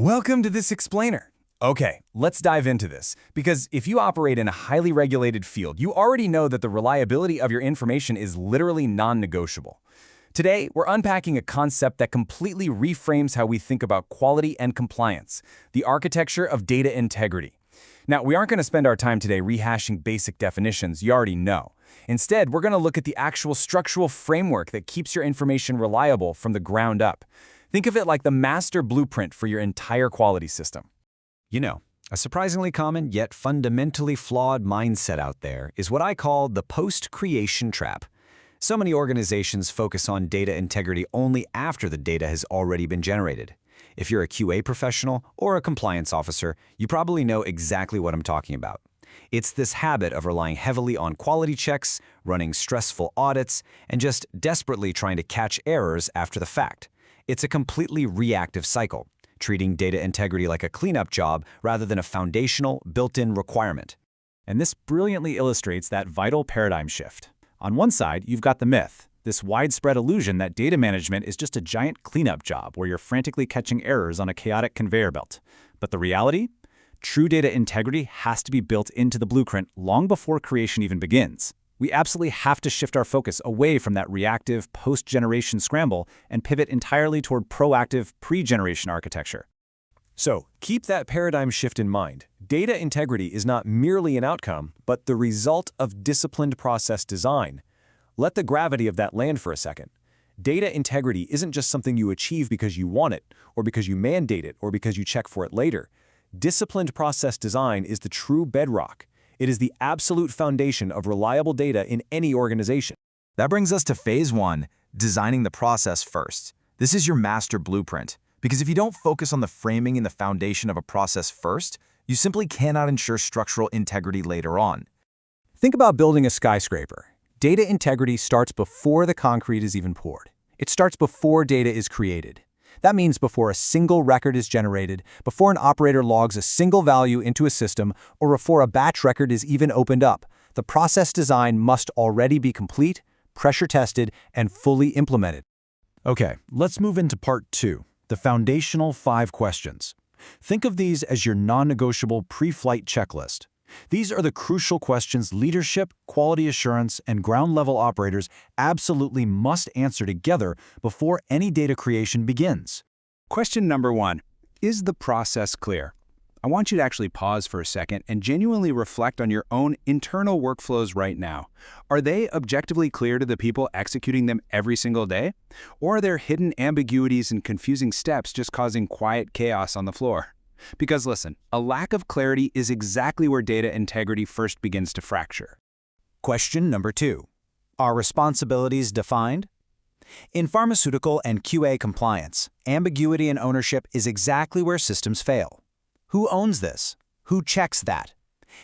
Welcome to this explainer. Okay, let's dive into this, because if you operate in a highly regulated field, you already know that the reliability of your information is literally non-negotiable. Today, we're unpacking a concept that completely reframes how we think about quality and compliance, the architecture of data integrity. Now, we aren't going to spend our time today rehashing basic definitions you already know. Instead, we're going to look at the actual structural framework that keeps your information reliable from the ground up. Think of it like the master blueprint for your entire quality system. You know, a surprisingly common yet fundamentally flawed mindset out there is what I call the post-creation trap. So many organizations focus on data integrity only after the data has already been generated. If you're a QA professional or a compliance officer, you probably know exactly what I'm talking about. It's this habit of relying heavily on quality checks, running stressful audits, and just desperately trying to catch errors after the fact. It's a completely reactive cycle, treating data integrity like a cleanup job rather than a foundational, built-in requirement. And this brilliantly illustrates that vital paradigm shift. On one side, you've got the myth, this widespread illusion that data management is just a giant cleanup job where you're frantically catching errors on a chaotic conveyor belt. But the reality? True data integrity has to be built into the blueprint long before creation even begins. We absolutely have to shift our focus away from that reactive, post-generation scramble and pivot entirely toward proactive, pre-generation architecture. So, keep that paradigm shift in mind. Data integrity is not merely an outcome, but the result of disciplined process design. Let the gravity of that land for a second. Data integrity isn't just something you achieve because you want it, or because you mandate it, or because you check for it later. Disciplined process design is the true bedrock. It is the absolute foundation of reliable data in any organization. That brings us to phase one, designing the process first. This is your master blueprint, because if you don't focus on the framing and the foundation of a process first, you simply cannot ensure structural integrity later on. Think about building a skyscraper. Data integrity starts before the concrete is even poured. It starts before data is created. That means before a single record is generated, before an operator logs a single value into a system, or before a batch record is even opened up. The process design must already be complete, pressure-tested, and fully implemented. Okay, let's move into part two, the foundational 5 questions. Think of these as your non-negotiable pre-flight checklist. These are the crucial questions leadership, quality assurance, and ground-level operators absolutely must answer together before any data creation begins. Question number 1. Is the process clear? I want you to actually pause for a second and genuinely reflect on your own internal workflows right now. Are they objectively clear to the people executing them every single day? Or are there hidden ambiguities and confusing steps just causing quiet chaos on the floor? Because listen, a lack of clarity is exactly where data integrity first begins to fracture. Question number 2. Are responsibilities defined? In pharmaceutical and QA compliance, ambiguity and ownership is exactly where systems fail. Who owns this? Who checks that?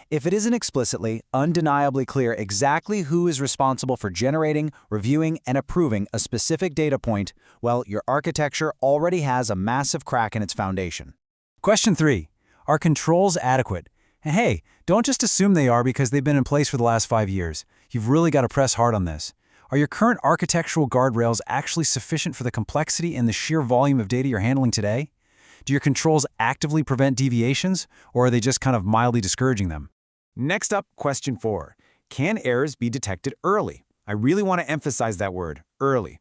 If it isn't explicitly, undeniably clear exactly who is responsible for generating, reviewing, and approving a specific data point, well, your architecture already has a massive crack in its foundation. Question 3. Are controls adequate? And hey, don't just assume they are because they've been in place for the last 5 years. You've really got to press hard on this. Are your current architectural guardrails actually sufficient for the complexity and the sheer volume of data you're handling today? Do your controls actively prevent deviations, or are they just kind of mildly discouraging them? Next up, question 4. Can errors be detected early? I really want to emphasize that word, early.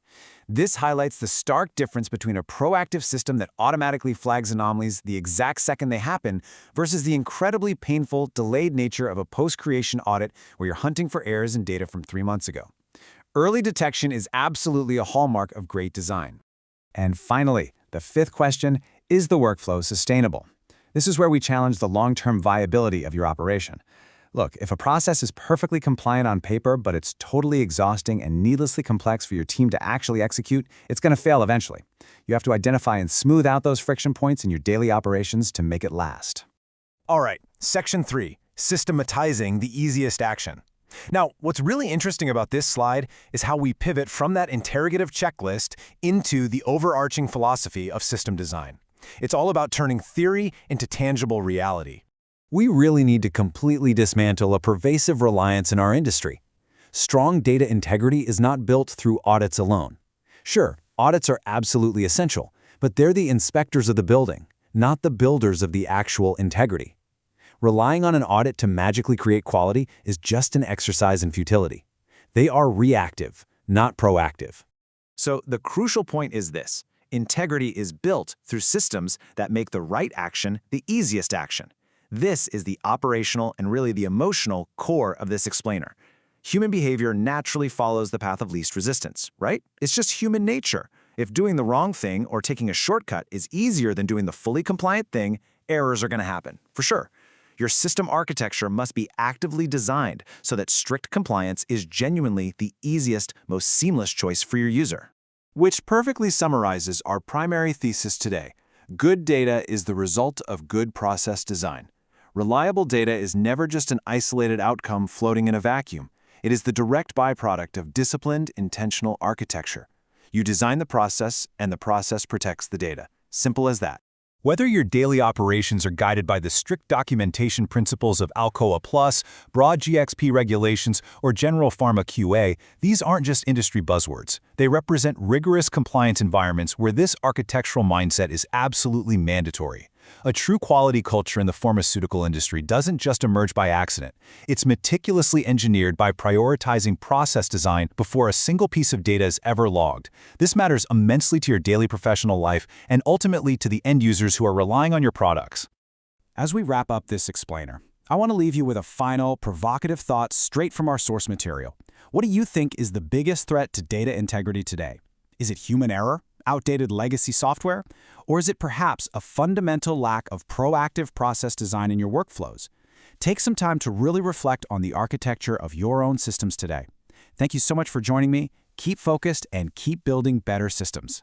This highlights the stark difference between a proactive system that automatically flags anomalies the exact second they happen versus the incredibly painful, delayed nature of a post-creation audit where you're hunting for errors in data from 3 months ago. Early detection is absolutely a hallmark of great design. And finally, the 5th question, is the workflow sustainable? This is where we challenge the long-term viability of your operation. Look, if a process is perfectly compliant on paper, but it's totally exhausting and needlessly complex for your team to actually execute, it's going to fail eventually. You have to identify and smooth out those friction points in your daily operations to make it last. All right, section 3, systematizing the easiest action. Now, what's really interesting about this slide is how we pivot from that interrogative checklist into the overarching philosophy of system design. It's all about turning theory into tangible reality. We really need to completely dismantle a pervasive reliance in our industry. Strong data integrity is not built through audits alone. Sure, audits are absolutely essential, but they're the inspectors of the building. not the builders of the actual integrity. Relying on an audit to magically create quality is just an exercise in futility. They are reactive, not proactive. So the crucial point is this: integrity is built through systems that make the right action the easiest action. This is the operational and really the emotional core of this explainer. Human behavior naturally follows the path of least resistance, right? It's just human nature. If doing the wrong thing or taking a shortcut is easier than doing the fully compliant thing, errors are going to happen, for sure. Your system architecture must be actively designed so that strict compliance is genuinely the easiest, most seamless choice for your user. Which perfectly summarizes our primary thesis today. Good data is the result of good process design. Reliable data is never just an isolated outcome floating in a vacuum. It is the direct byproduct of disciplined, intentional architecture. You design the process, and the process protects the data. Simple as that. Whether your daily operations are guided by the strict documentation principles of ALCOA+, broad GXP regulations, or general Pharma QA, these aren't just industry buzzwords. They represent rigorous compliance environments where this architectural mindset is absolutely mandatory. A true quality culture in the pharmaceutical industry doesn't just emerge by accident. It's meticulously engineered by prioritizing process design before a single piece of data is ever logged. This matters immensely to your daily professional life and ultimately to the end users who are relying on your products. As we wrap up this explainer, I want to leave you with a final, provocative thought straight from our source material. What do you think is the biggest threat to data integrity today? Is it human error? Outdated legacy software? Or is it perhaps a fundamental lack of proactive process design in your workflows? Take some time to really reflect on the architecture of your own systems today. Thank you so much for joining me. Keep focused and keep building better systems.